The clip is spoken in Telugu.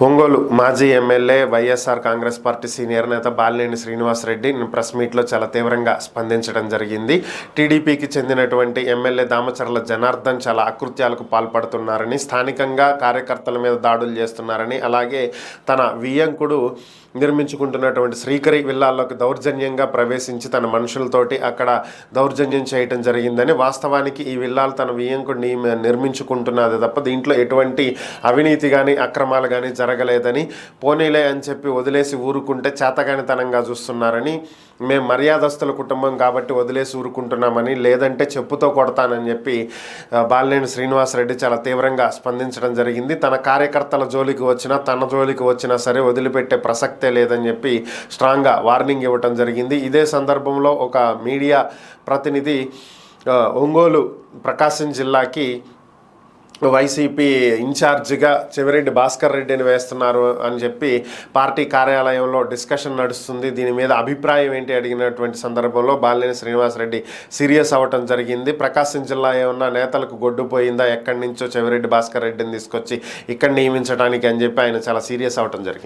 ఒంగోలు మాజీ MLA YSR Congress party senior నేత బాలినేని శ్రీనివాసరెడ్డి ప్రెస్ మీట్లో చాలా తీవ్రంగా స్పందించడం జరిగింది. టీడీపీకి చెందినటువంటి ఎమ్మెల్యే దామచర్ల జనార్దన్ చాలా అకృత్యాలకు పాల్పడుతున్నారని, స్థానికంగా కార్యకర్తల మీద దాడులు చేస్తున్నారని, అలాగే తన వియ్యంకుడు నిర్మించుకుంటున్నటువంటి శ్రీకరి విల్లాల్లోకి దౌర్జన్యంగా ప్రవేశించి తన మనుషులతోటి అక్కడ దౌర్జన్యం చేయటం జరిగిందని, వాస్తవానికి ఈ విల్లాలు తన వియ్యంకుడు నిర్మించుకుంటున్నది తప్ప దీంట్లో ఎటువంటి అవినీతి కానీ అక్రమాలు కానీ జరగలేదని, పోనీలే అని చెప్పి వదిలేసి ఊరుకుంటే చేతగానితనంగా చూస్తున్నారని, మేము మర్యాదస్తుల కుటుంబం కాబట్టి వదిలేసి ఊరుకుంటున్నామని, లేదంటే చెప్పుతో కొడతానని చెప్పి బాలినేని శ్రీనివాసరెడ్డి చాలా తీవ్రంగా స్పందించడం జరిగింది. తన కార్యకర్తల జోలికి వచ్చినా తన జోలికి వచ్చినా సరే వదిలిపెట్టే ప్రసక్తే లేదని చెప్పి స్ట్రాంగ్గా వార్నింగ్ ఇవ్వటం జరిగింది. ఇదే సందర్భంలో ఒక మీడియా ప్రతినిధి ఒంగోలు ప్రకాశం జిల్లాకి వైసీపీ ఇన్ఛార్జిగా చెవిరెడ్డి భాస్కర్ రెడ్డిని వేస్తున్నారు అని చెప్పి పార్టీ కార్యాలయంలో డిస్కషన్ నడుస్తుంది. దీని మీద అభిప్రాయం ఏంటి అడిగినటువంటి సందర్భంలో బాలినేని శ్రీనివాసరెడ్డి సీరియస్ అవ్వటం జరిగింది. ప్రకాశం జిల్లా ఏమన్నా నేతలకు గొడ్డుపోయిందా, ఎక్కడి నుంచో చెవిరెడ్డి భాస్కర్ రెడ్డిని తీసుకొచ్చి ఇక్కడ నియమించడానికి అని చెప్పి ఆయన చాలా సీరియస్ అవ్వటం జరిగింది.